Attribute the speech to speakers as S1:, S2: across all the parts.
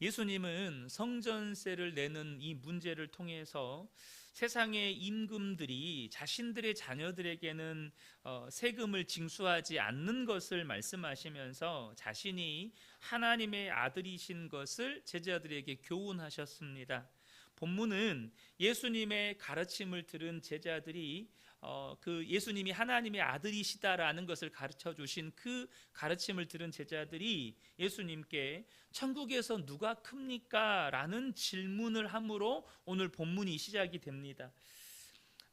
S1: 예수님은 성전세를 내는 이 문제를 통해서 세상의 임금들이 자신들의 자녀들에게는 세금을 징수하지 않는 것을 말씀하시면서 자신이 하나님의 아들이신 것을 제자들에게 교훈하셨습니다. 본문은 예수님의 가르침을 들은 제자들이 그 예수님이 하나님의 아들이시다라는 것을 가르쳐 주신 그 가르침을 들은 제자들이 예수님께 천국에서 누가 큽니까? 라는 질문을 함으로 오늘 본문이 시작이 됩니다.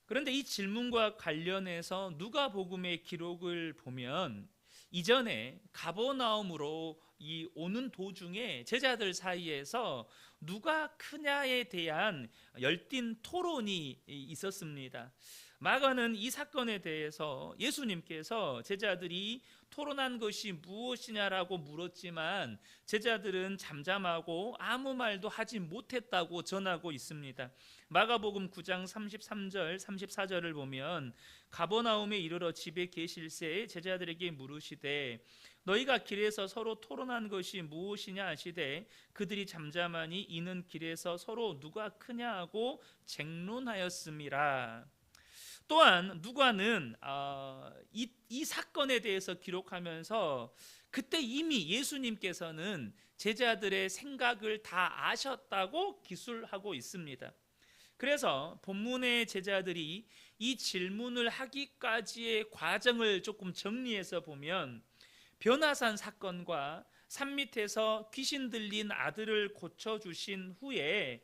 S1: 그런데 이 질문과 관련해서 누가복음의 기록을 보면 이전에 가버나움으로 이 오는 도중에 제자들 사이에서 누가 크냐에 대한 열띤 토론이 있었습니다. 마가는 이 사건에 대해서 예수님께서 제자들이 토론한 것이 무엇이냐라고 물었지만 제자들은 잠잠하고 아무 말도 하지 못했다고 전하고 있습니다. 마가복음 9장 33절 34절을 보면 가버나움에 이르러 집에 계실새 제자들에게 물으시되 너희가 길에서 서로 토론한 것이 무엇이냐 하시되 그들이 잠잠하니 이는 길에서 서로 누가 크냐 하고 쟁론하였음이라. 또한 누가는 이 사건에 대해서 기록하면서 그때 이미 예수님께서는 제자들의 생각을 다 아셨다고 기술하고 있습니다. 그래서 본문의 제자들이 이 질문을 하기까지의 과정을 조금 정리해서 보면 변화산 사건과 산 밑에서 귀신 들린 아들을 고쳐주신 후에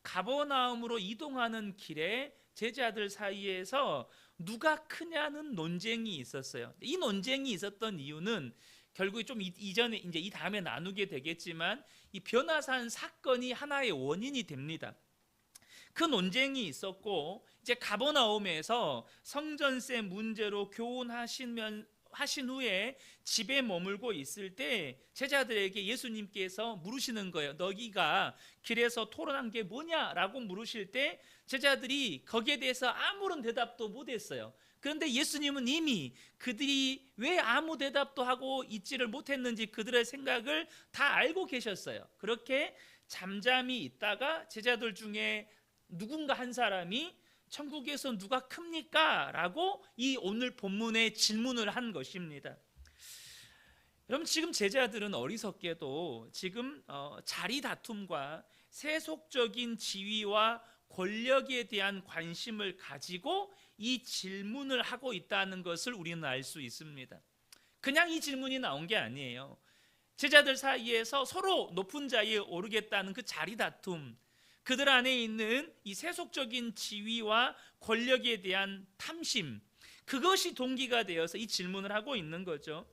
S1: 가버나움으로 이동하는 길에 제자들 사이에서 누가 크냐는 논쟁이 있었어요. 이 논쟁이 있었던 이유는 결국 좀 이전에 이제 이 다음에 나누게 되겠지만 이 변화산 사건이 하나의 원인이 됩니다. 그 논쟁이 있었고 이제 가버나움에서 성전세 문제로 하신 후에 집에 머물고 있을 때 제자들에게 예수님께서 물으시는 거예요. 너희가 길에서 토론한 게 뭐냐라고 물으실 때 제자들이 거기에 대해서 아무런 대답도 못했어요. 그런데 예수님은 이미 그들이 왜 아무 대답도 하고 있지를 못했는지 그들의 생각을 다 알고 계셨어요. 그렇게 잠잠히 있다가 제자들 중에 누군가 한 사람이 천국에서 누가 큽니까? 라고 이 오늘 본문에 질문을 한 것입니다. 여러분 지금 제자들은 어리석게도 지금 자리 다툼과 세속적인 지위와 권력에 대한 관심을 가지고 이 질문을 하고 있다는 것을 우리는 알 수 있습니다. 그냥 이 질문이 나온 게 아니에요. 제자들 사이에서 서로 높은 자리에 오르겠다는 그 자리 다툼, 그들 안에 있는 이 세속적인 지위와 권력에 대한 탐심, 그것이 동기가 되어서 이 질문을 하고 있는 거죠.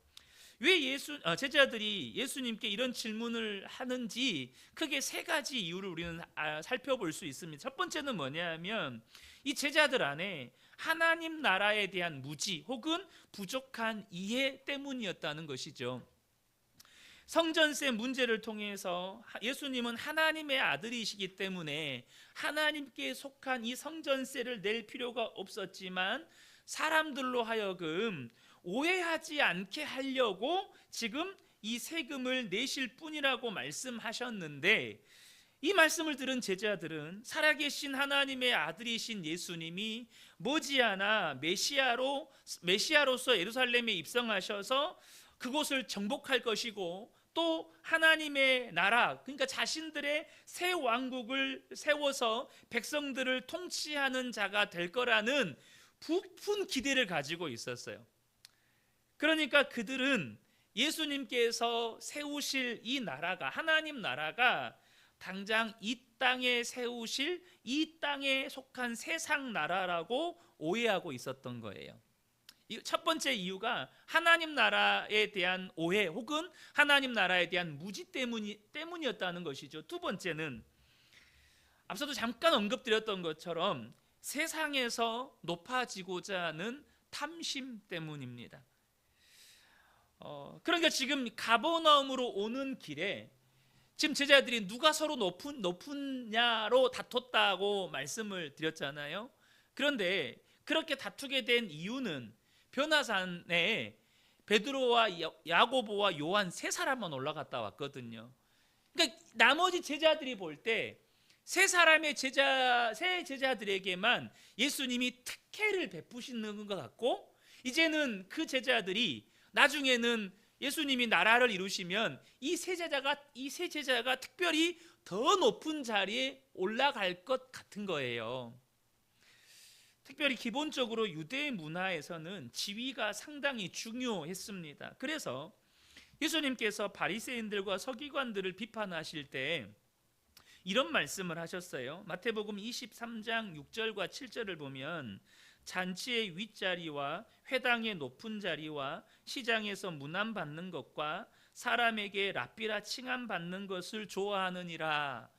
S1: 왜 제자들이 예수님께 이런 질문을 하는지 크게 세 가지 이유를 우리는 살펴볼 수 있습니다. 첫 번째는 뭐냐면 이 제자들 안에 하나님 나라에 대한 무지 혹은 부족한 이해 때문이었다는 것이죠. 성전세 문제를 통해서 예수님은 하나님의 아들이시기 때문에 하나님께 속한 이 성전세를 낼 필요가 없었지만 사람들로 하여금 오해하지 않게 하려고 지금 이 세금을 내실 뿐이라고 말씀하셨는데, 이 말씀을 들은 제자들은 살아계신 하나님의 아들이신 예수님이 머지않아 메시아로서 예루살렘에 입성하셔서 그곳을 정복할 것이고 또 하나님의 나라, 그러니까 자신들의 새 왕국을 세워서 백성들을 통치하는 자가 될 거라는 부푼 기대를 가지고 있었어요. 그러니까 그들은 예수님께서 세우실 이 나라가, 하나님 나라가 당장 이 땅에 세우실 이 땅에 속한 세상 나라라고 오해하고 있었던 거예요. 첫 번째 이유가 하나님 나라에 대한 오해 혹은 하나님 나라에 대한 무지 때문이었다는 것이죠. 두 번째는 앞서도 잠깐 언급드렸던 것처럼 세상에서 높아지고자 하는 탐심 때문입니다. 그러니까 지금 가버나움으로 오는 길에 지금 제자들이 누가 서로 높으냐로 다퉜다고 말씀을 드렸잖아요. 그런데 그렇게 다투게 된 이유는 변화산에 베드로와 야고보와 요한 세 사람만 올라갔다 왔거든요. 그러니까 나머지 제자들이 볼 때 세 제자들에게만 예수님이 특혜를 베푸시는 것 같고, 이제는 그 제자들이 나중에는 예수님이 나라를 이루시면 이 세 제자가 특별히 더 높은 자리에 올라갈 것 같은 거예요. 특별히 기본적으로 유대 문화에서는 지위가 상당히 중요했습니다. 그래서 예수님께서 바리새인들과 서기관들을 비판하실 때 이런 말씀을 하셨어요. 마태복음 23장 6절과 7절을 보면 잔치의 윗자리와 회당의 높은 자리와 시장에서 문안 받는 것과 사람에게 랍비라 칭함 받는 것을 좋아하느니라.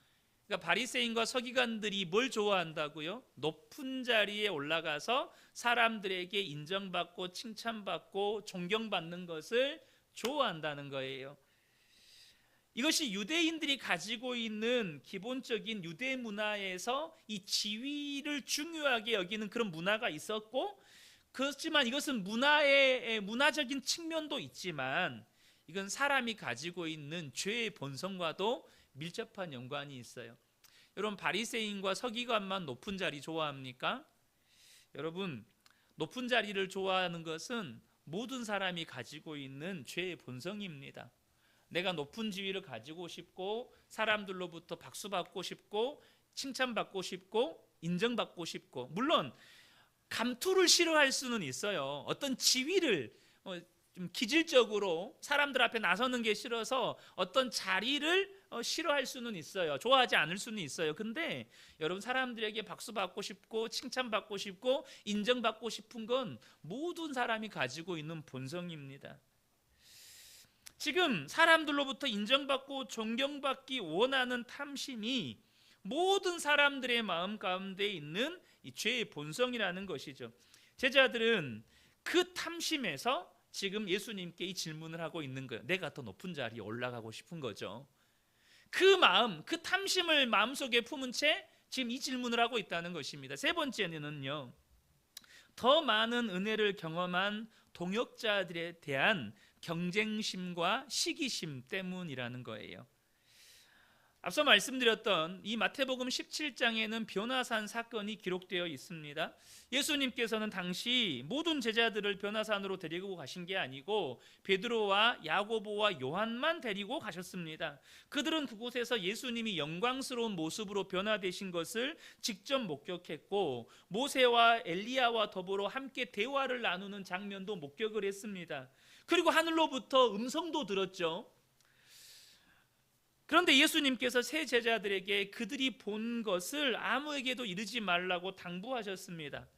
S1: 그러니까 바리새인과 서기관들이 뭘 좋아한다고요? 높은 자리에 올라가서 사람들에게 인정받고 칭찬받고 존경받는 것을 좋아한다는 거예요. 이것이 유대인들이 가지고 있는 기본적인 유대 문화에서 이 지위를 중요하게 여기는 그런 문화가 있었고, 그렇지만 이것은 문화적인 측면도 있지만 이건 사람이 가지고 있는 죄의 본성과도 밀접한 연관이 있어요. 여러분, 바리새인과 서기관만 높은 자리 좋아합니까? 여러분, 높은 자리를 좋아하는 것은 모든 사람이 가지고 있는 죄의 본성입니다. 내가 높은 지위를 가지고 싶고 사람들로부터 박수받고 싶고 칭찬받고 싶고 인정받고 싶고, 물론 감투를 싫어할 수는 있어요. 어떤 지위를 좀 기질적으로 사람들 앞에 나서는 게 싫어서 어떤 자리를 싫어할 수는 있어요. 좋아하지 않을 수는 있어요. 근데 여러분, 사람들에게 박수받고 싶고 칭찬받고 싶고 인정받고 싶은 건 모든 사람이 가지고 있는 본성입니다. 지금 사람들로부터 인정받고 존경받기 원하는 탐심이 모든 사람들의 마음 가운데 있는 이 죄의 본성이라는 것이죠. 제자들은 그 탐심에서 지금 예수님께 이 질문을 하고 있는 거예요. 내가 더 높은 자리에 올라가고 싶은 거죠. 그 마음, 그 탐심을 마음속에 품은 채 지금 이 질문을 하고 있다는 것입니다. 세 번째는요, 더 많은 은혜를 경험한 동역자들에 대한 경쟁심과 시기심 때문이라는 거예요. 앞서 말씀드렸던 이 마태복음 17장에는 변화산 사건이 기록되어 있습니다. 예수님께서는 당시 모든 제자들을 변화산으로 데리고 가신 게 아니고 베드로와 야고보와 요한만 데리고 가셨습니다. 그들은 그곳에서 예수님이 영광스러운 모습으로 변화되신 것을 직접 목격했고 모세와 엘리야와 더불어 함께 대화를 나누는 장면도 목격을 했습니다. 그리고 하늘로부터 음성도 들었죠. 그런데 예수님께서 세 제자들에게 그들이 본 것을 아무에게도 이르지 말라고 당부하셨습니다.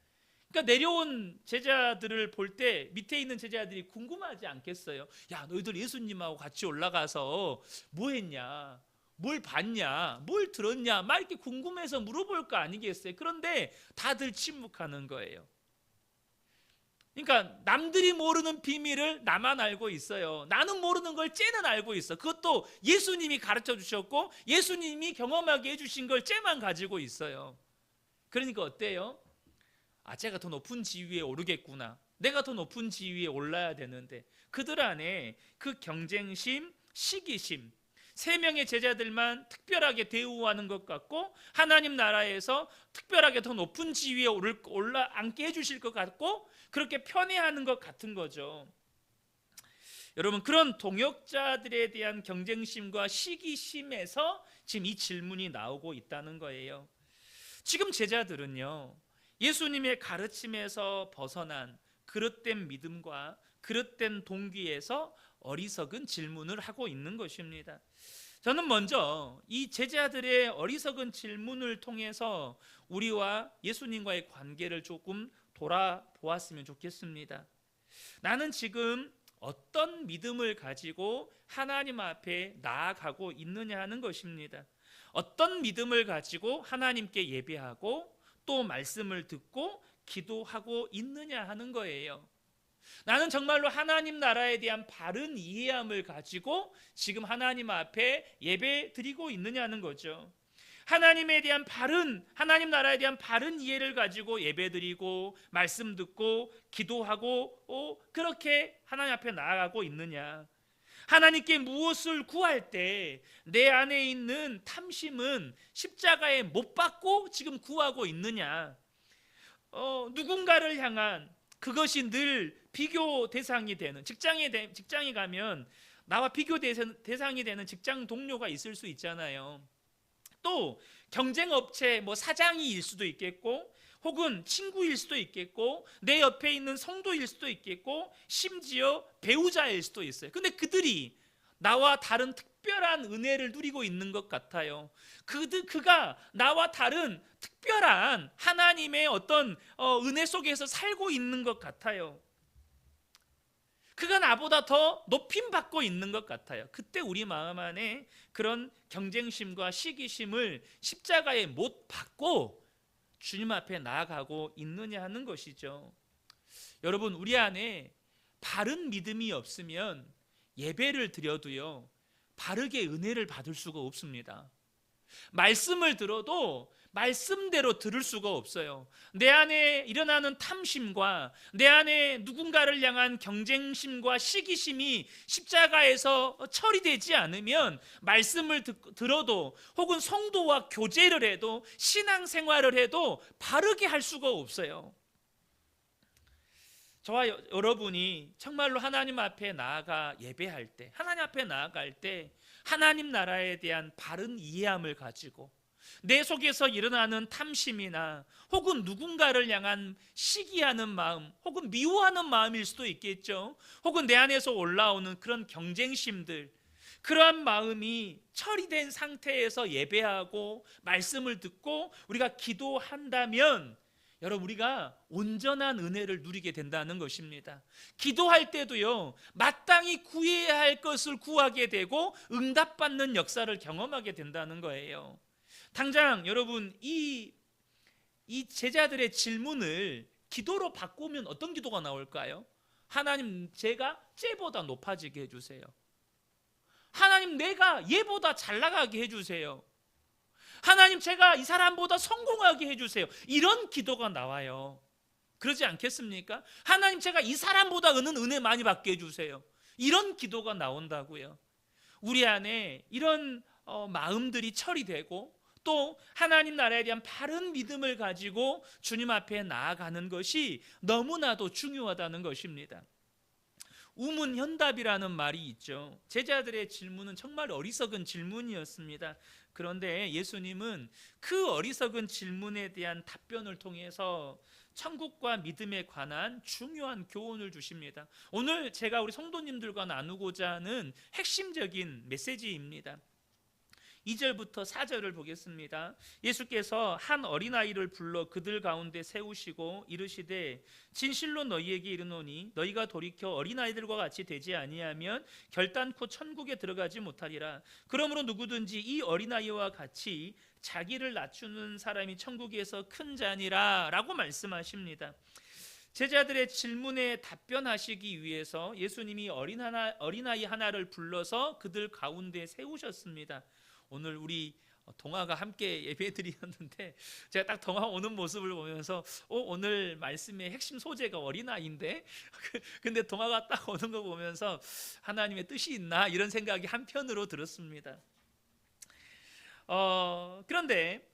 S1: 그러니까 내려온 제자들을 볼 때 밑에 있는 제자들이 궁금하지 않겠어요? 야, 너희들 예수님하고 같이 올라가서 뭐 했냐? 뭘 봤냐? 뭘 들었냐? 막 이렇게 궁금해서 물어볼 거 아니겠어요? 그런데 다들 침묵하는 거예요. 그러니까 남들이 모르는 비밀을 나만 알고 있어요. 나는 모르는 걸 쟤는 알고 있어. 그것도 예수님이 가르쳐 주셨고 예수님이 경험하게 해주신 걸 쟤만 가지고 있어요. 그러니까 어때요? 아, 쟤가 더 높은 지위에 오르겠구나. 내가 더 높은 지위에 올라야 되는데, 그들 안에 그 경쟁심, 시기심, 세 명의 제자들만 특별하게 대우하는 것 같고 하나님 나라에서 특별하게 더 높은 지위에 올라앉게 해주실 것 같고 그렇게 편애하는 것 같은 거죠. 여러분, 그런 동역자들에 대한 경쟁심과 시기심에서 지금 이 질문이 나오고 있다는 거예요. 지금 제자들은요, 예수님의 가르침에서 벗어난 그릇된 믿음과 그릇된 동기에서 어리석은 질문을 하고 있는 것입니다. 저는 먼저 이 제자들의 어리석은 질문을 통해서 우리와 예수님과의 관계를 조금 돌아보았으면 좋겠습니다. 나는 지금 어떤 믿음을 가지고 하나님 앞에 나아가고 있느냐 하는 것입니다. 어떤 믿음을 가지고 하나님께 예배하고 또 말씀을 듣고 기도하고 있느냐 하는 거예요. 나는 정말로 하나님 나라에 대한 바른 이해함을 가지고 지금 하나님 앞에 예배 드리고 있느냐는 거죠. 하나님 나라에 대한 바른 이해를 가지고 예배 드리고 말씀 듣고 기도하고 그렇게 하나님 앞에 나아가고 있느냐. 하나님께 무엇을 구할 때 내 안에 있는 탐심은 십자가에 못 박고 지금 구하고 있느냐? 누군가를 향한 그것이 늘 비교 대상이 되는 직장에 가면 나와 비교 대상이 되는 직장 동료가 있을 수 있잖아요. 또 경쟁 업체 사장일 수도 있겠고, 혹은 친구일 수도 있겠고, 내 옆에 있는 성도일 수도 있겠고, 심지어 배우자일 수도 있어요. 근데 그들이 나와 다른 특별한 은혜를 누리고 있는 것 같아요. 그가 나와 다른 특별한 하나님의 어떤 은혜 속에서 살고 있는 것 같아요. 그가 나보다 더 높임 받고 있는 것 같아요. 그때 우리 마음 안에 그런 경쟁심과 시기심을 십자가에 못 박고 주님 앞에 나아가고 있느냐 하는 것이죠. 여러분, 우리 안에 바른 믿음이 없으면 예배를 드려도요, 바르게 은혜를 받을 수가 없습니다. 말씀을 들어도 말씀대로 들을 수가 없어요. 내 안에 일어나는 탐심과 내 안에 누군가를 향한 경쟁심과 시기심이 십자가에서 처리되지 않으면 말씀을 들어도, 혹은 성도와 교제를 해도, 신앙생활을 해도 바르게 할 수가 없어요. 저와 여러분이 정말로 하나님 앞에 나아가 예배할 때, 하나님 앞에 나아갈 때 하나님 나라에 대한 바른 이해함을 가지고 내 속에서 일어나는 탐심이나 혹은 누군가를 향한 시기하는 마음, 혹은 미워하는 마음일 수도 있겠죠. 혹은 내 안에서 올라오는 그런 경쟁심들, 그러한 마음이 처리된 상태에서 예배하고 말씀을 듣고 우리가 기도한다면, 여러분, 우리가 온전한 은혜를 누리게 된다는 것입니다. 기도할 때도요, 마땅히 구해야 할 것을 구하게 되고 응답받는 역사를 경험하게 된다는 거예요. 당장 여러분, 이 제자들의 질문을 기도로 바꾸면 어떤 기도가 나올까요? 하나님, 제가 쟤보다 높아지게 해주세요. 하나님, 내가 얘보다 잘 나가게 해주세요. 하나님, 제가 이 사람보다 성공하게 해주세요. 이런 기도가 나와요. 그러지 않겠습니까? 하나님, 제가 이 사람보다 은혜 많이 받게 해주세요. 이런 기도가 나온다고요. 우리 안에 이런 마음들이 처리되고, 또 하나님 나라에 대한 바른 믿음을 가지고 주님 앞에 나아가는 것이 너무나도 중요하다는 것입니다. 우문현답이라는 말이 있죠. 제자들의 질문은 정말 어리석은 질문이었습니다. 그런데 예수님은 그 어리석은 질문에 대한 답변을 통해서 천국과 믿음에 관한 중요한 교훈을 주십니다. 오늘 제가 우리 성도님들과 나누고자 하는 핵심적인 메시지입니다. 2절부터 4절을 보겠습니다. 예수께서 한 어린아이를 불러 그들 가운데 세우시고 이르시되 진실로 너희에게 이르노니 너희가 돌이켜 어린아이들과 같이 되지 아니하면 결단코 천국에 들어가지 못하리라. 그러므로 누구든지 이 어린아이와 같이 자기를 낮추는 사람이 천국에서 큰 자니라 라고 말씀하십니다. 제자들의 질문에 답변하시기 위해서 예수님이 어린아이 하나를 불러서 그들 가운데 세우셨습니다. 오늘 우리 동아가 함께 예배드리었는데 제가 딱 동아 오는 모습을 보면서 오늘 말씀의 핵심 소재가 어린아이인데 근데 동아가 딱 오는 거 보면서 하나님의 뜻이 있나 이런 생각이 한편으로 들었습니다. 그런데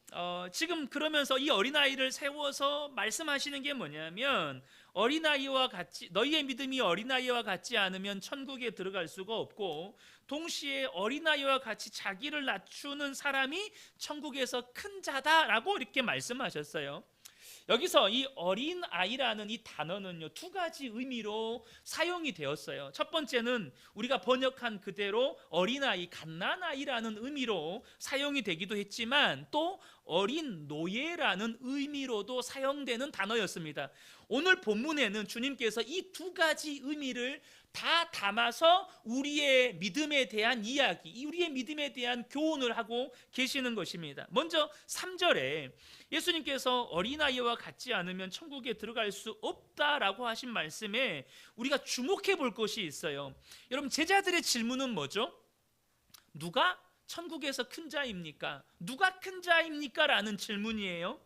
S1: 지금 그러면서 이 어린아이를 세워서 말씀하시는 게 뭐냐면, 어린아이와 같이, 너희의 믿음이 어린아이와 같지 않으면 천국에 들어갈 수가 없고, 동시에 어린아이와 같이 자기를 낮추는 사람이 천국에서 큰 자다라고 이렇게 말씀하셨어요. 여기서 이 어린아이라는 이 단어는요, 두 가지 의미로 사용이 되었어요. 첫 번째는 우리가 번역한 그대로 어린아이, 갓난아이라는 의미로 사용이 되기도 했지만, 또 어린 노예라는 의미로도 사용되는 단어였습니다. 오늘 본문에는 주님께서 이 두 가지 의미를 다 담아서 우리의 믿음에 대한 이야기, 우리의 믿음에 대한 교훈을 하고 계시는 것입니다. 먼저 3절에 예수님께서 어린아이와 같지 않으면 천국에 들어갈 수 없다라고 하신 말씀에 우리가 주목해 볼 것이 있어요. 여러분, 제자들의 질문은 뭐죠? 누가 천국에서 큰 자입니까? 누가 큰 자입니까? 라는 질문이에요.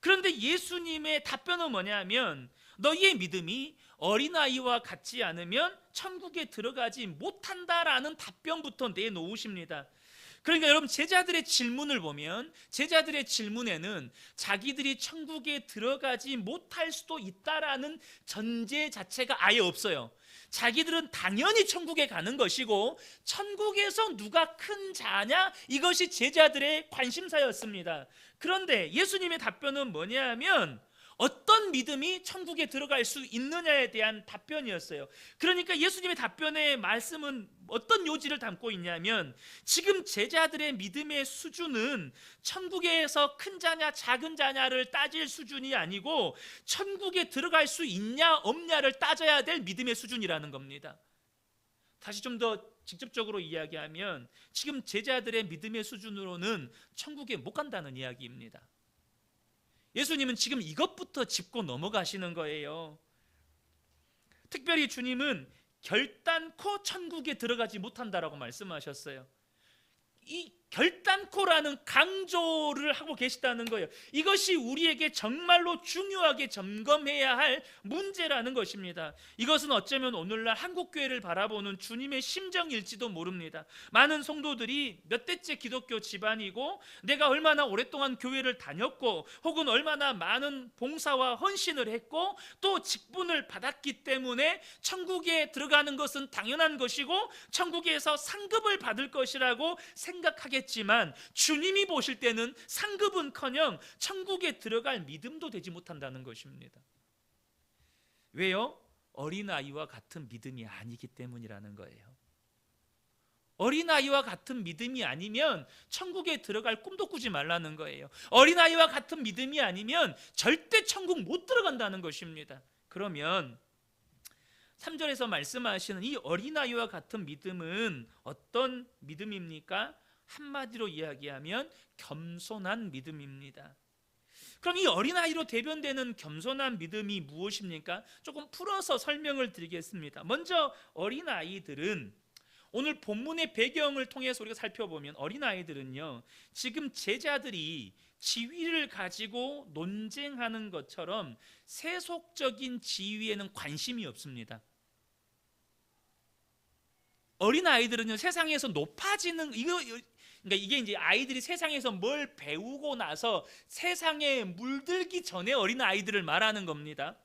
S1: 그런데 예수님의 답변은 뭐냐면, 너희의 믿음이 어린아이와 같지 않으면 천국에 들어가지 못한다라는 답변부터 내놓으십니다. 그러니까 여러분, 제자들의 질문을 보면 제자들의 질문에는 자기들이 천국에 들어가지 못할 수도 있다라는 전제 자체가 아예 없어요. 자기들은 당연히 천국에 가는 것이고 천국에서 누가 큰 자냐, 이것이 제자들의 관심사였습니다. 그런데 예수님의 답변은 뭐냐면 어떤 믿음이 천국에 들어갈 수 있느냐에 대한 답변이었어요. 그러니까 예수님의 답변의 말씀은 어떤 요지를 담고 있냐면, 지금 제자들의 믿음의 수준은 천국에서 큰 자냐 작은 자냐를 따질 수준이 아니고 천국에 들어갈 수 있냐 없냐를 따져야 될 믿음의 수준이라는 겁니다. 다시 좀 더 직접적으로 이야기하면 지금 제자들의 믿음의 수준으로는 천국에 못 간다는 이야기입니다. 예수님은 지금 이것부터 짚고 넘어가시는 거예요. 특별히 주님은 결단코 천국에 들어가지 못한다라고 말씀하셨어요. 이 결단코라는 강조를 하고 계시다는 거예요. 이것이 우리에게 정말로 중요하게 점검해야 할 문제라는 것입니다. 이것은 어쩌면 오늘날 한국교회를 바라보는 주님의 심정일지도 모릅니다. 많은 성도들이 몇 대째 기독교 집안이고 내가 얼마나 오랫동안 교회를 다녔고 혹은 얼마나 많은 봉사와 헌신을 했고 또 직분을 받았기 때문에 천국에 들어가는 것은 당연한 것이고 천국에서 상급을 받을 것이라고 생각하겠지만 주님이 보실 때는 상급은커녕 천국에 들어갈 믿음도 되지 못한다는 것입니다. 왜요? 어린아이와 같은 믿음이 아니기 때문이라는 거예요. 어린아이와 같은 믿음이 아니면 천국에 들어갈 꿈도 꾸지 말라는 거예요. 어린아이와 같은 믿음이 아니면 절대 천국 못 들어간다는 것입니다. 그러면 3절에서 말씀하시는 이 어린아이와 같은 믿음은 어떤 믿음입니까? 한마디로 이야기하면 겸손한 믿음입니다. 그럼 이 어린아이로 대변되는 겸손한 믿음이 무엇입니까? 조금 풀어서 설명을 드리겠습니다. 먼저 어린아이들은, 오늘 본문의 배경을 통해서 우리가 살펴보면 어린아이들은요, 지금 제자들이 지위를 가지고 논쟁하는 것처럼 세속적인 지위에는 관심이 없습니다. 어린아이들은요, 세상에서 높아지는 그러니까 이게 이제 아이들이 세상에서 뭘 배우고 나서 세상에 물들기 전에 어린아이들을 말하는 겁니다.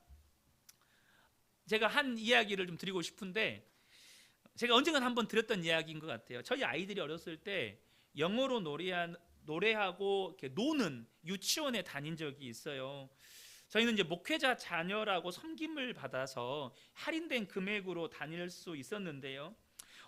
S1: 제가 한 이야기를 좀 드리고 싶은데, 제가 언젠가 한번 드렸던 이야기인 것 같아요. 저희 아이들이 어렸을 때 영어로 노래하고 이렇게 노는 유치원에 다닌 적이 있어요. 저희는 이제 목회자 자녀라고 섬김을 받아서 할인된 금액으로 다닐 수 있었는데요.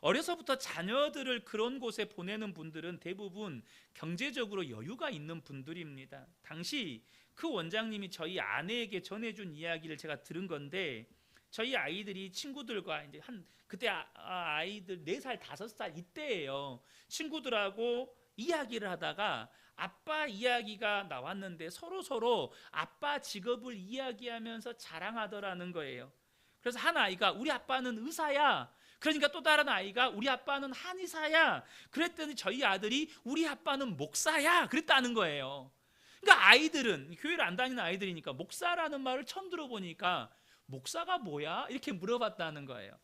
S1: 어려서부터 자녀들을 그런 곳에 보내는 분들은 대부분 경제적으로 여유가 있는 분들입니다. 당시 그 원장님이 저희 아내에게 전해준 이야기를 제가 들은 건데, 저희 아이들이 친구들과 이제 그때 아이들 4살 5살 이때예요. 친구들하고 이야기를 하다가 아빠 이야기가 나왔는데 서로 아빠 직업을 이야기하면서 자랑하더라는 거예요. 그래서 한 아이가 우리 아빠는 의사야. 그러니까 또 다른 아이가 우리 아빠는 한의사야. 그랬더니 저희 아들이 우리 아빠는 목사야. 그랬다는 거예요. 그러니까 아이들은, 교회를 안 다니는 아이들이니까 목사라는 말을 처음 들어보니까 목사가 뭐야? 이렇게 물어봤다는 거예요.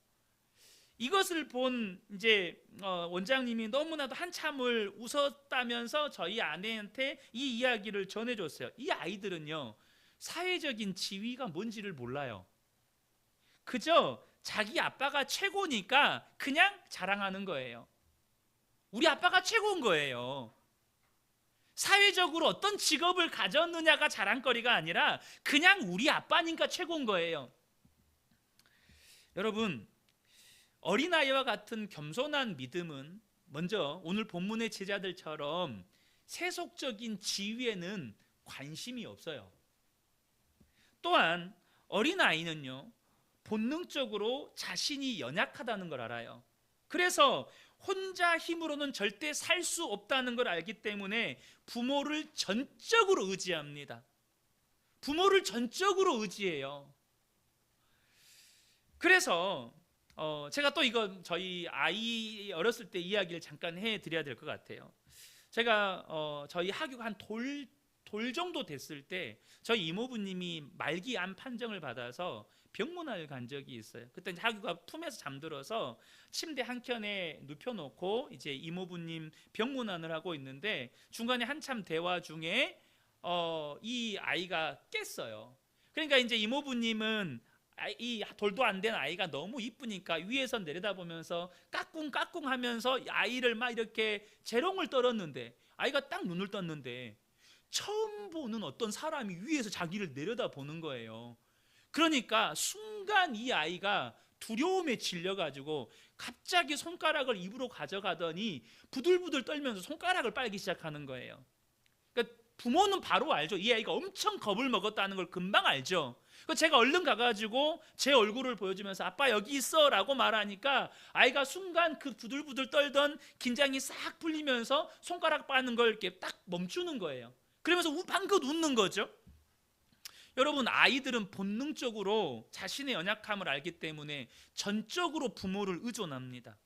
S1: 이것을 본 이제 원장님이 너무나도 한참을 웃었다면서 저희 아내한테 이 이야기를 전해줬어요. 이 아이들은요, 사회적인 지위가 뭔지를 몰라요. 그저 자기 아빠가 최고니까 그냥 자랑하는 거예요. 우리 아빠가 최고인 거예요. 사회적으로 어떤 직업을 가졌느냐가 자랑거리가 아니라 그냥 우리 아빠니까 최고인 거예요. 여러분, 어린아이와 같은 겸손한 믿음은 먼저 오늘 본문의 제자들처럼 세속적인 지위에는 관심이 없어요. 또한 어린아이는요, 본능적으로 자신이 연약하다는 걸 알아요. 그래서 혼자 힘으로는 절대 살 수 없다는 걸 알기 때문에 부모를 전적으로 의지합니다. 부모를 전적으로 의지해요. 그래서 제가 또 이거 저희 아이 어렸을 때 이야기를 잠깐 해드려야 될 것 같아요. 제가 저희 하교가 한 돌 정도 됐을 때 저희 이모부님이 말기 암 판정을 받아서 병문안을 간 적이 있어요. 그때 자기가 품에서 잠들어서 침대 한 켠에 눕혀놓고 이제 이모부님 병문안을 하고 있는데 중간에 한참 대화 중에 이 아이가 깼어요. 그러니까 이제 이모부님은 이 돌도 안 된 아이가 너무 이쁘니까 위에서 내려다보면서 까꿍까꿍 하면서 아이를 막 이렇게 재롱을 떨었는데, 아이가 딱 눈을 떴는데 처음 보는 어떤 사람이 위에서 자기를 내려다보는 거예요. 그러니까 순간 이 아이가 두려움에 질려가지고 갑자기 손가락을 입으로 가져가더니 부들부들 떨면서 손가락을 빨기 시작하는 거예요. 그러니까 부모는 바로 알죠. 이 아이가 엄청 겁을 먹었다는 걸 금방 알죠. 제가 얼른 가가지고 제 얼굴을 보여주면서 아빠 여기 있어 라고 말하니까 아이가 순간 그 부들부들 떨던 긴장이 싹 풀리면서 손가락 빠는 걸 이렇게 딱 멈추는 거예요. 그러면서 방긋 웃는 거죠. 여러분, 아이들은 본능적으로 자신의 연약함을 알기 때문에 전적으로 부모를 의존합니다.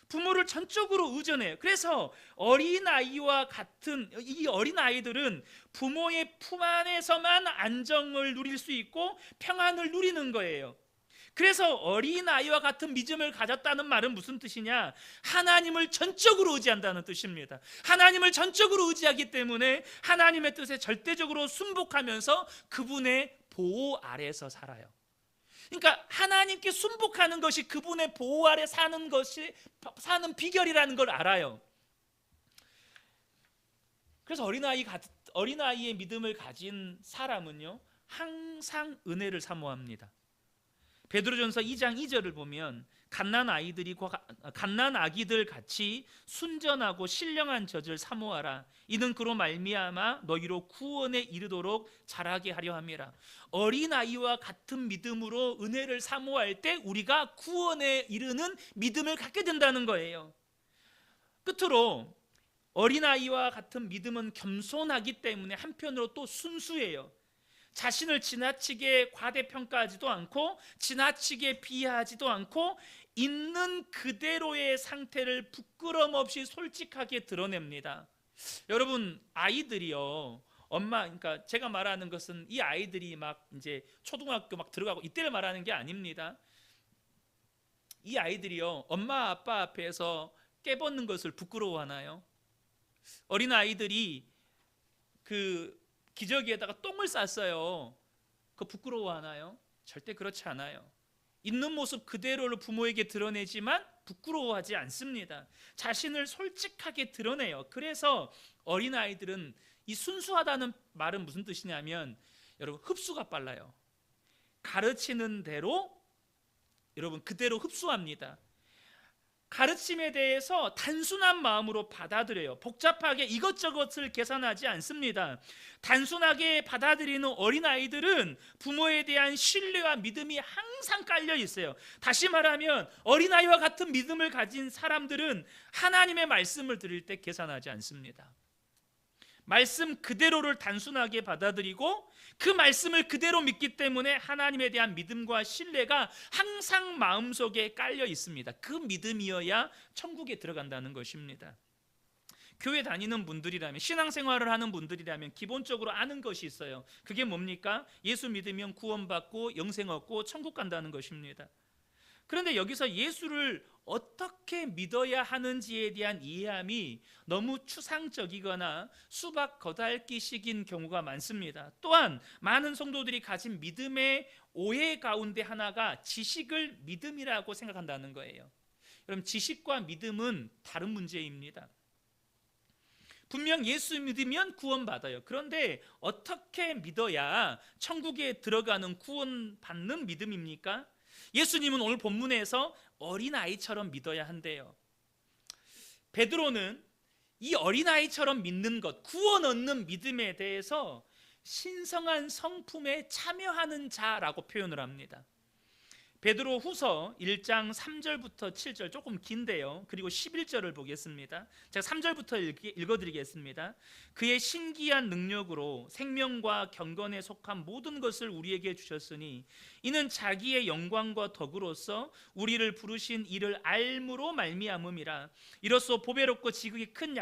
S1: 부모를 전적으로 의존해요. 그래서 어린아이와 같은 이 어린아이들은 부모의 품 안에서만 안정을 누릴 수 있고 평안을 누리는 거예요. 그래서 어린아이와 같은 믿음을 가졌다는 말은 무슨 뜻이냐? 하나님을 전적으로 의지한다는 뜻입니다. 하나님을 전적으로 의지하기 때문에 하나님의 뜻에 절대적으로 순복하면서 그분의 보호 아래서 살아요. 그러니까 하나님께 순복하는 것이 그분의 보호 아래 사는 사는 비결이라는 걸 알아요. 그래서 어린아이의 믿음을 가진 사람은요, 항상 은혜를 사모합니다. 베드로전서 2장 2절을 보면 갓난 아기들 같이 순전하고 신령한 젖을 사모하라. 이는 그로 말미암아 너희로 구원에 이르도록 자라게 하려 함이라. 어린아이와 같은 믿음으로 은혜를 사모할 때 우리가 구원에 이르는 믿음을 갖게 된다는 거예요. 끝으로 어린아이와 같은 믿음은 겸손하기 때문에 한편으로 또 순수해요. 자신을 지나치게 과대평가하지도 않고 지나치게 비하하지도 않고 있는 그대로의 상태를 부끄럼 없이 솔직하게 드러냅니다. 여러분, 아이들이요, 그러니까 제가 말하는 것은 이 아이들이 막 이제 초등학교 막 들어가고 이때를 말하는 게 아닙니다. 이 아이들이요, 엄마 아빠 앞에서 깨벗는 것을 부끄러워하나요? 어린 아이들이 그 기저귀에다가 똥을 쌌어요. 그거 부끄러워하나요? 절대 그렇지 않아요. 있는 모습 그대로를 부모에게 드러내지만 부끄러워하지 않습니다. 자신을 솔직하게 드러내요. 그래서 어린아이들은 이 순수하다는 말은 무슨 뜻이냐면, 여러분, 흡수가 빨라요. 가르치는 대로 여러분 그대로 흡수합니다. 가르침에 대해서 단순한 마음으로 받아들여요. 복잡하게 이것저것을 계산하지 않습니다. 단순하게 받아들이는 어린아이들은 부모에 대한 신뢰와 믿음이 항상 깔려 있어요. 다시 말하면 어린아이와 같은 믿음을 가진 사람들은 하나님의 말씀을 들을 때 계산하지 않습니다. 말씀 그대로를 단순하게 받아들이고 그 말씀을 그대로 믿기 때문에 하나님에 대한 믿음과 신뢰가 항상 마음속에 깔려 있습니다. 그 믿음이어야 천국에 들어간다는 것입니다. 교회 다니는 분들이라면, 신앙생활을 하는 분들이라면 기본적으로 아는 것이 있어요. 그게 뭡니까? 예수 믿으면 구원받고 영생 얻고 천국 간다는 것입니다. 그런데 여기서 예수를 어떻게 믿어야 하는지에 대한 이해함이 너무 추상적이거나 수박 겉핥기식인 경우가 많습니다. 또한 많은 성도들이 가진 믿음의 오해 가운데 하나가 지식을 믿음이라고 생각한다는 거예요. 여러분, 지식과 믿음은 다른 문제입니다. 분명 예수 믿으면 구원받아요. 그런데 어떻게 믿어야 천국에 들어가는 구원받는 믿음입니까? 예수님은 오늘 본문에서 어린아이처럼 믿어야 한대요. 베드로는 이 어린아이처럼 믿는 것, 구원 얻는 믿음에 대해서 신성한 성품에 참여하는 자라고 표현을 합니다. 베드로 후서 1장 3절부터 7절, 조금 긴데요. 그리고 11절을 보겠습니다. 제가 3절부터 읽어드리겠습니다. 그의 신기한 능력으로 생명과 경건에 속한 모든 것을 우리에게 주셨으니 이는 자기의 영광과 덕으로서 우리를 부르신 이를 알므로 말미암음이라. 이로써 보배롭고 지극히 큰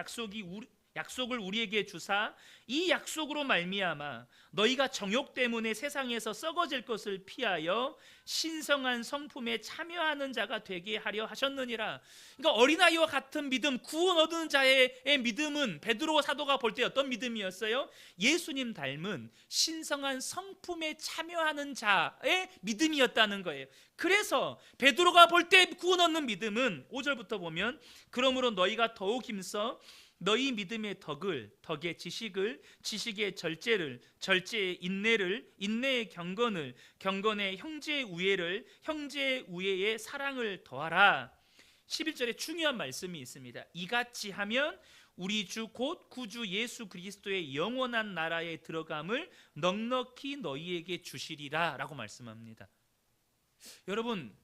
S1: 약속을 우리에게 주사 이 약속으로 말미암아 너희가 정욕 때문에 세상에서 썩어질 것을 피하여 신성한 성품에 참여하는 자가 되게 하려 하셨느니라. 그러니까 어린아이와 같은 믿음, 구원 얻은 자의 믿음은 베드로 사도가 볼 때 어떤 믿음이었어요? 예수님 닮은 신성한 성품에 참여하는 자의 믿음이었다는 거예요. 그래서 베드로가 볼 때 구원 얻는 믿음은 5절부터 보면 그러므로 너희가 더욱 힘써 너희 믿음의 덕을, 덕의 지식을, 지식의 절제를, 절제의 인내를, 인내의 경건을, 경건의 형제의 우애를, 형제의 우애의 사랑을 더하라. 11절에 중요한 말씀이 있습니다. 이같이 하면 우리 주 곧 구주 예수 그리스도의 영원한 나라에 들어감을 넉넉히 너희에게 주시리라 라고 말씀합니다. 여러분,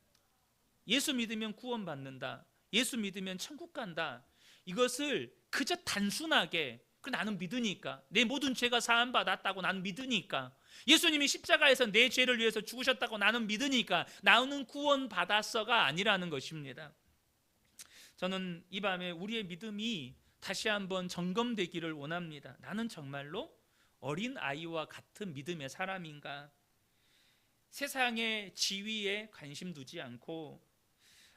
S1: 예수 믿으면 구원받는다, 예수 믿으면 천국 간다, 이것을 그저 단순하게 나는 믿으니까, 내 모든 죄가 사함받았다고 나는 믿으니까, 예수님이 십자가에서 내 죄를 위해서 죽으셨다고 나는 믿으니까 나는 구원받았어가 아니라는 것입니다. 저는 이 밤에 우리의 믿음이 다시 한번 점검되기를 원합니다. 나는 정말로 어린아이와 같은 믿음의 사람인가? 세상의 지위에 관심 두지 않고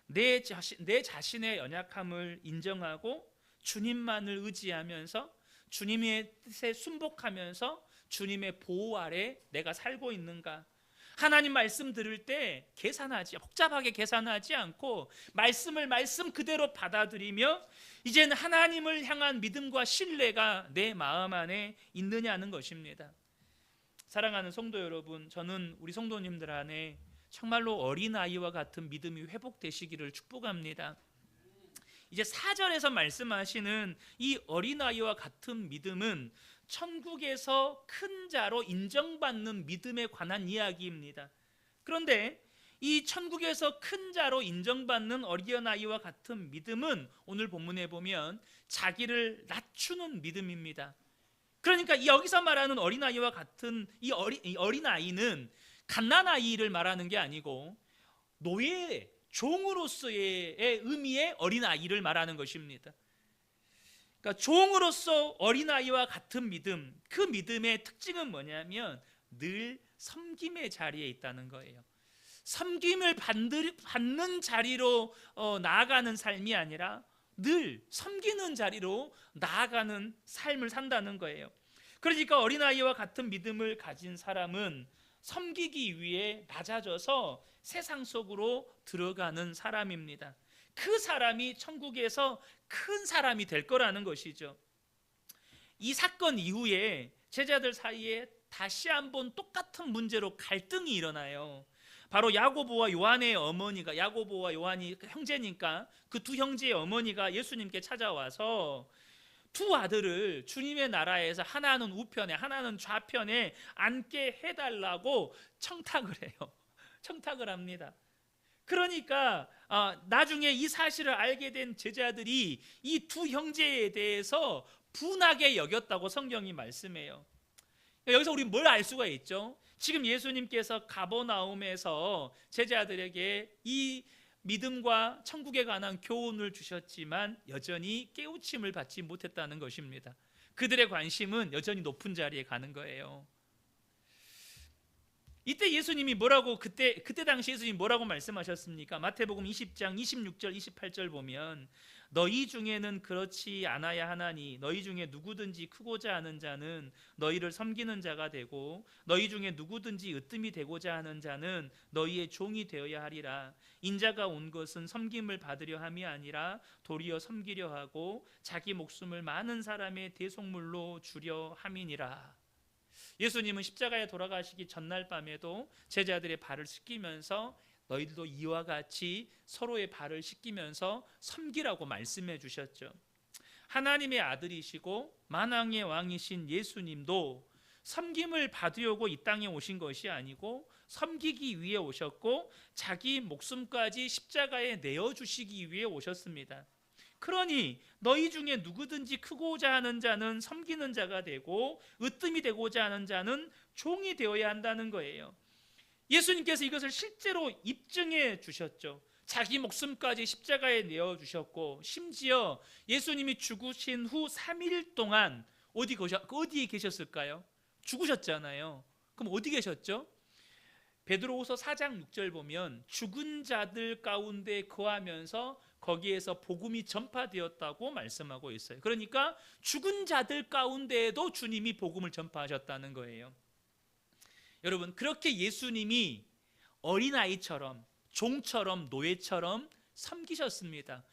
S1: 내 자신의 연약함을 인정하고 주님만을 의지하면서 주님의 뜻에 순복하면서 주님의 보호 아래 내가 살고 있는가? 하나님 말씀 들을 때 복잡하게 계산하지 않고 말씀을 말씀 그대로 받아들이며 이제는 하나님을 향한 믿음과 신뢰가 내 마음 안에 있느냐는 것입니다. 사랑하는 성도 여러분, 저는 우리 성도님들 안에 정말로 어린아이와 같은 믿음이 회복되시기를 축복합니다. 이제 4절에서 말씀하시는 이 어린아이와 같은 믿음은 천국에서 큰 자로 인정받는 믿음에 관한 이야기입니다. 그런데 이 천국에서 큰 자로 인정받는 어린아이와 같은 믿음은 오늘 본문에 보면 자기를 낮추는 믿음입니다. 그러니까 여기서 말하는 어린아이와 같은 이 어린아이는 갓난아이를 말하는 게 아니고 노예, 종으로서의 의미의 어린아이를 말하는 것입니다. 그러니까 종으로서 어린아이와 같은 믿음, 그 믿음의 특징은 뭐냐면 늘 섬김의 자리에 있다는 거예요. 섬김을 받는 자리로 나아가는 삶이 아니라 늘 섬기는 자리로 나아가는 삶을 산다는 거예요. 그러니까 어린아이와 같은 믿음을 가진 사람은 섬기기 위해 낮아져서 세상 속으로 들어가는 사람입니다. 그 사람이 천국에서 큰 사람이 될 거라는 것이죠. 이 사건 이후에 제자들 사이에 다시 한번 똑같은 문제로 갈등이 일어나요. 바로 야고보와 요한의 어머니가, 야고보와 요한이 형제니까 그 두 형제의 어머니가 예수님께 찾아와서 두 아들을 주님의 나라에서 하나는 우편에 하나는 좌편에 앉게 해달라고 청탁을 해요. 청탁을 합니다. 그러니까 나중에 이 사실을 알게 된 제자들이 이 두 형제에 대해서 분하게 여겼다고 성경이 말씀해요. 여기서 우리 뭘 알 수가 있죠? 지금 예수님께서 가버나움에서 제자들에게 이 믿음과 천국에 관한 교훈을 주셨지만 여전히 깨우침을 받지 못했다는 것입니다. 그들의 관심은 여전히 높은 자리에 가는 거예요. 이때 예수님이 뭐라고 그때 당시 예수님이 뭐라고 말씀하셨습니까? 마태복음 20장 26절 28절 보면 너희 중에는 그렇지 않아야 하나니 너희 중에 누구든지 크고자 하는 자는 너희를 섬기는 자가 되고 너희 중에 누구든지 으뜸이 되고자 하는 자는 너희의 종이 되어야 하리라. 인자가 온 것은 섬김을 받으려 함이 아니라 도리어 섬기려 하고 자기 목숨을 많은 사람의 대속물로 주려 함이니라. 예수님은 십자가에 돌아가시기 전날 밤에도 제자들의 발을 씻기면서 너희들도 이와 같이 서로의 발을 씻기면서 섬기라고 말씀해 주셨죠. 하나님의 아들이시고 만왕의 왕이신 예수님도 섬김을 받으려고 이 땅에 오신 것이 아니고 섬기기 위해 오셨고 자기 목숨까지 십자가에 내어주시기 위해 오셨습니다. 그러니 너희 중에 누구든지 크고자 하는 자는 섬기는 자가 되고 으뜸이 되고자 하는 자는 종이 되어야 한다는 거예요. 예수님께서 이것을 실제로 입증해 주셨죠. 자기 목숨까지 십자가에 내어주셨고, 심지어 예수님이 죽으신 후 3일 동안 어디에 계셨을까요? 죽으셨잖아요. 그럼 어디 계셨죠? 베드로후서 4장 6절 보면 죽은 자들 가운데 거하면서 거기에서 복음이 전파되었다고 말씀하고 있어요. 그러니까 죽은 자들 가운데에도 주님이 복음을 전파하셨다는 거예요. 여러분, 그렇게 예수님이 어린아이처럼, 종처럼, 노예처럼 섬기셨습니다.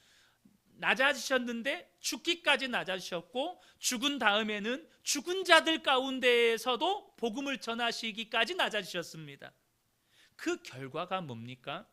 S1: 낮아지셨는데 죽기까지 낮아지셨고, 죽은 다음에는 죽은 자들 가운데에서도 복음을 전하시기까지 낮아지셨습니다. 그 결과가 뭡니까?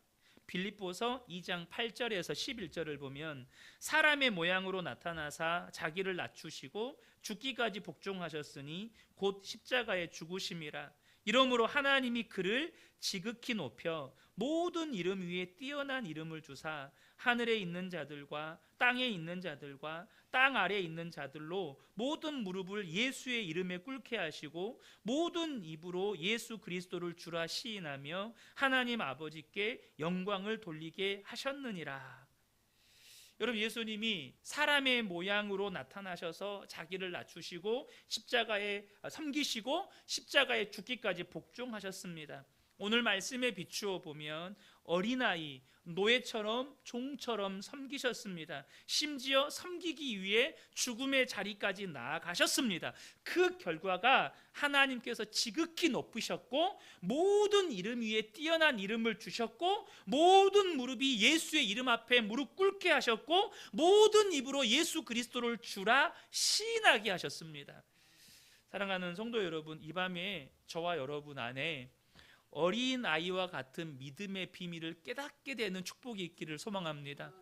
S1: 빌립보서 2장 8절에서 11절을 보면 사람의 모양으로 나타나사 자기를 낮추시고 죽기까지 복종하셨으니 곧 십자가에 죽으심이라. 이러므로 하나님이 그를 지극히 높여 모든 이름 위에 뛰어난 이름을 주사 하늘에 있는 자들과 땅에 있는 자들과 땅 아래에 있는 자들로 모든 무릎을 예수의 이름에 꿇게 하시고 모든 입으로 예수 그리스도를 주라 시인하며 하나님 아버지께 영광을 돌리게 하셨느니라. 여러분, 예수님이 사람의 모양으로 나타나셔서 자기를 낮추시고 십자가에 섬기시고 십자가에 죽기까지 복종하셨습니다. 오늘 말씀에 비추어 보면 어린아이, 노예처럼, 종처럼 섬기셨습니다. 심지어 섬기기 위해 죽음의 자리까지 나아가셨습니다. 그 결과가 하나님께서 지극히 높으셨고 모든 이름 위에 뛰어난 이름을 주셨고 모든 무릎이 예수의 이름 앞에 무릎 꿇게 하셨고 모든 입으로 예수 그리스도를 주라 시인하게 하셨습니다. 사랑하는 성도 여러분, 이 밤에 저와 여러분 안에 어린아이와 같은 믿음의 비밀을 깨닫게 되는 축복이 있기를 소망합니다.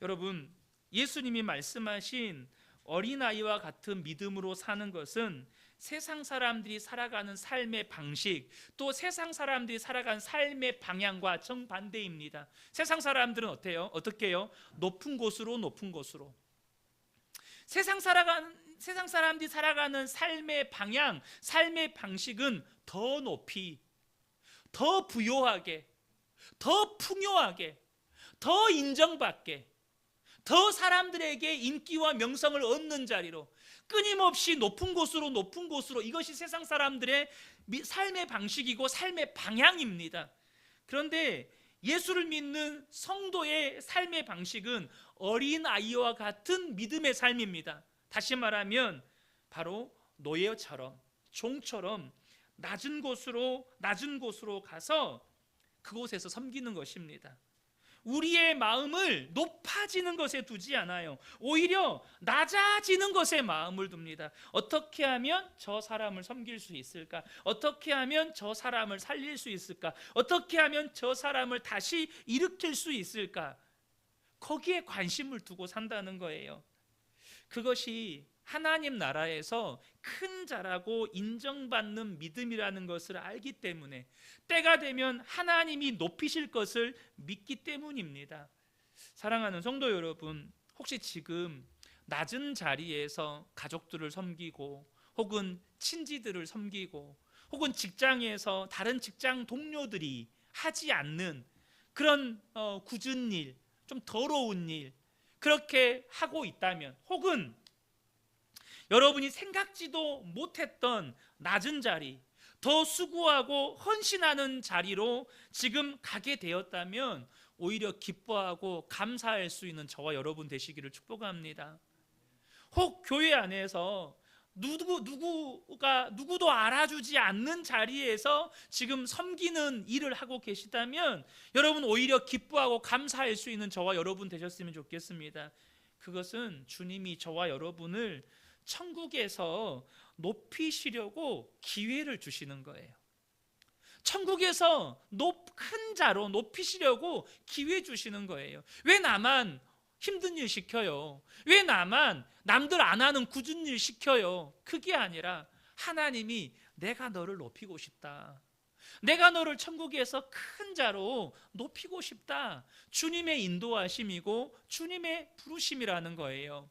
S1: 여러분, 예수님이 말씀하신 어린아이와 같은 믿음으로 사는 것은 세상 사람들이 살아가는 삶의 방식, 또 세상 사람들이 살아가는 삶의 방향과 정반대입니다. 세상 사람들은 어떻게 해요? 높은 곳으로 높은 곳으로. 세상 사람들이 살아가는 삶의 방향, 삶의 방식은 더 높이, 더 부요하게, 더 풍요하게, 더 인정받게, 더 사람들에게 인기와 명성을 얻는 자리로 끊임없이 높은 곳으로 높은 곳으로, 이것이 세상 사람들의 삶의 방식이고 삶의 방향입니다. 그런데 예수를 믿는 성도의 삶의 방식은 어린아이와 같은 믿음의 삶입니다. 다시 말하면 바로 노예처럼, 종처럼 낮은 곳으로 가서 그곳에서 섬기는 것입니다. 우리의 마음을 높아지는 것에 두지 않아요. 오히려 낮아지는 것에 마음을 둡니다. 어떻게 하면 저 사람을 섬길 수 있을까? 어떻게 하면 저 사람을 살릴 수 있을까? 어떻게 하면 저 사람을 다시 일으킬 수 있을까? 거기에 관심을 두고 산다는 거예요. 그것이 하나님 나라에서 큰 자라고 인정받는 믿음이라는 것을 알기 때문에, 때가 되면 하나님이 높이실 것을 믿기 때문입니다. 사랑하는 성도 여러분, 혹시 지금 낮은 자리에서 가족들을 섬기고 혹은 친지들을 섬기고 혹은 직장에서 다른 직장 동료들이 하지 않는 그런 굳은 일, 좀 더러운 일, 그렇게 하고 있다면, 혹은 여러분이 생각지도 못했던 낮은 자리, 더 수고하고 헌신하는 자리로 지금 가게 되었다면 오히려 기뻐하고 감사할 수 있는 저와 여러분 되시기를 축복합니다. 혹 교회 안에서 누구도 알아주지 않는 자리에서 지금 섬기는 일을 하고 계시다면 여러분 오히려 기뻐하고 감사할 수 있는 저와 여러분 되셨으면 좋겠습니다. 그것은 주님이 저와 여러분을 천국에서 높이시려고 기회를 주시는 거예요. 천국에서 큰 자로 높이시려고 기회 주시는 거예요. 왜 나만 힘든 일 시켜요? 왜 나만 남들 안 하는 굳은 일 시켜요? 그게 아니라 하나님이 내가 너를 높이고 싶다, 내가 너를 천국에서 큰 자로 높이고 싶다, 주님의 인도하심이고 주님의 부르심이라는 거예요.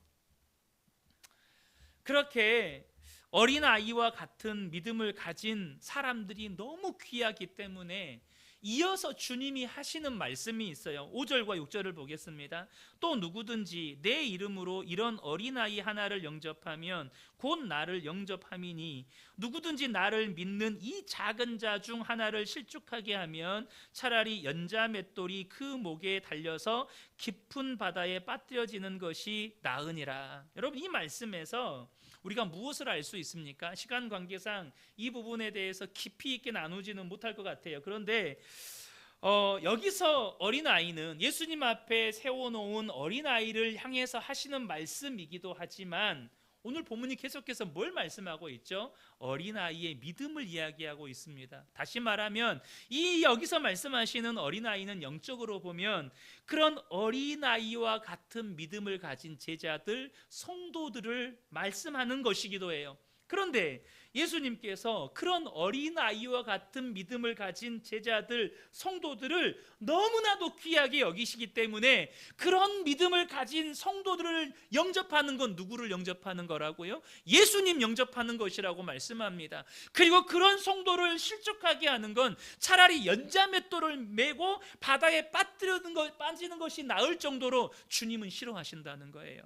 S1: 그렇게 어린아이와 같은 믿음을 가진 사람들이 너무 귀하기 때문에 이어서 주님이 하시는 말씀이 있어요. 5절과 6절을 보겠습니다. 또 누구든지 내 이름으로 이런 어린아이 하나를 영접하면 곧 나를 영접함이니 누구든지 나를 믿는 이 작은 자 중 하나를 실족하게 하면 차라리 연자 맷돌이 그 목에 달려서 깊은 바다에 빠뜨려지는 것이 나으니라. 여러분, 이 말씀에서 우리가 무엇을 알 수 있습니까? 시간 관계상 이 부분에 대해서 깊이 있게 나누지는 못할 것 같아요. 그런데 여기서 어린아이는 예수님 앞에 세워놓은 어린아이를 향해서 하시는 말씀이기도 하지만 오늘 본문이 계속해서 뭘 말씀하고 있죠? 어린아이의 믿음을 이야기하고 있습니다. 다시 말하면 이 여기서 말씀하시는 어린아이는 영적으로 보면 그런 어린아이와 같은 믿음을 가진 제자들, 성도들을 말씀하는 것이기도 해요. 그런데 예수님께서 그런 어린아이와 같은 믿음을 가진 제자들, 성도들을 너무나도 귀하게 여기시기 때문에 그런 믿음을 가진 성도들을 영접하는 건 누구를 영접하는 거라고요? 예수님 영접하는 것이라고 말씀합니다. 그리고 그런 성도를 실족하게 하는 건 차라리 연자맷돌을 메고 바다에 빠지는 것이 나을 정도로 주님은 싫어하신다는 거예요.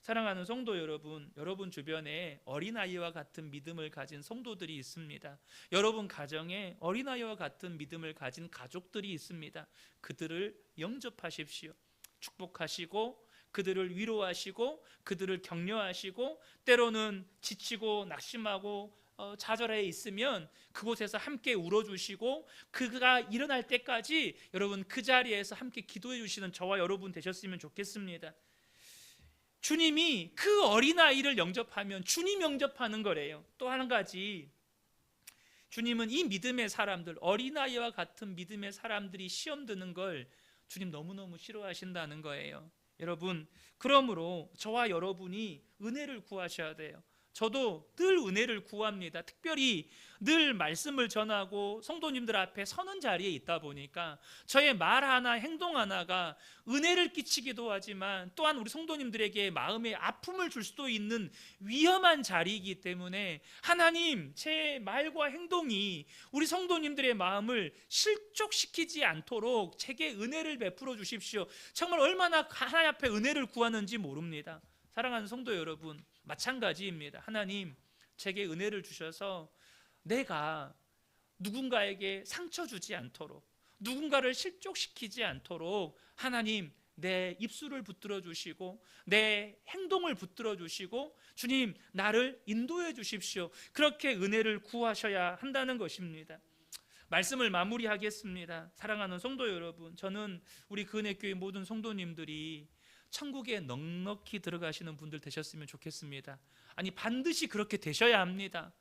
S1: 사랑하는 성도 여러분, 여러분 주변에 어린아이와 같은 믿음을 가진 성도들이 있습니다. 여러분 가정에 어린아이와 같은 믿음을 가진 가족들이 있습니다. 그들을 영접하십시오. 축복하시고 그들을 위로하시고 그들을 격려하시고 때로는 지치고 낙심하고 좌절해 있으면 그곳에서 함께 울어주시고 그가 일어날 때까지 여러분 그 자리에서 함께 기도해 주시는 저와 여러분 되셨으면 좋겠습니다. 주님이 그 어린아이를 영접하면 주님 영접하는 거래요. 또 한 가지, 주님은 이 믿음의 사람들, 어린아이와 같은 믿음의 사람들이 시험 드는 걸 주님 너무너무 싫어하신다는 거예요. 여러분, 그러므로 저와 여러분이 은혜를 구하셔야 돼요. 저도 늘 은혜를 구합니다. 특별히 늘 말씀을 전하고 성도님들 앞에 서는 자리에 있다 보니까 저의 말 하나 행동 하나가 은혜를 끼치기도 하지만 또한 우리 성도님들에게 마음에 아픔을 줄 수도 있는 위험한 자리이기 때문에 하나님, 제 말과 행동이 우리 성도님들의 마음을 실족시키지 않도록 제게 은혜를 베풀어 주십시오. 정말 얼마나 하나님 앞에 은혜를 구하는지 모릅니다. 사랑하는 성도 여러분, 마찬가지입니다. 하나님, 제게 은혜를 주셔서 내가 누군가에게 상처 주지 않도록, 누군가를 실족시키지 않도록 하나님, 내 입술을 붙들어 주시고 내 행동을 붙들어 주시고 주님, 나를 인도해 주십시오. 그렇게 은혜를 구하셔야 한다는 것입니다. 말씀을 마무리하겠습니다. 사랑하는 성도 여러분, 저는 우리 그은혜교회 모든 성도님들이 천국에 넉넉히 들어가시는 분들 되셨으면 좋겠습니다. 아니, 반드시 그렇게 되셔야 합니다.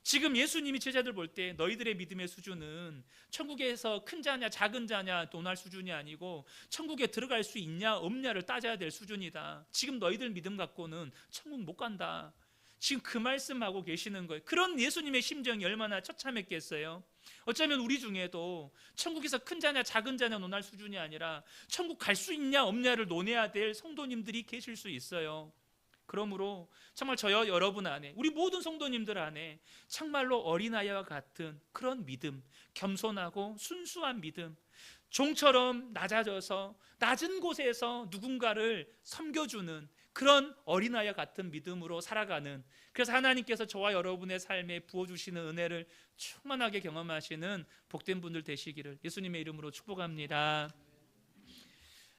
S1: 지금 예수님이 제자들 볼 때 너희들의 믿음의 수준은 천국에서 큰 자냐 작은 자냐 논할 수준이 아니고 천국에 들어갈 수 있냐 없냐를 따져야 될 수준이다. 지금 너희들 믿음 갖고는 천국 못 간다. 지금 그 말씀하고 계시는 거예요. 그런 예수님의 심정이 얼마나 처참했겠어요. 어쩌면 우리 중에도 천국에서 큰 자냐 작은 자냐 논할 수준이 아니라 천국 갈 수 있냐 없냐를 논해야 될 성도님들이 계실 수 있어요. 그러므로 정말 저와 여러분 안에, 우리 모든 성도님들 안에 정말로 어린아이와 같은 그런 믿음, 겸손하고 순수한 믿음, 종처럼 낮아져서 낮은 곳에서 누군가를 섬겨주는 그런 어린아이와 같은 믿음으로 살아가는, 그래서 하나님께서 저와 여러분의 삶에 부어주시는 은혜를 충만하게 경험하시는 복된 분들 되시기를 예수님의 이름으로 축복합니다.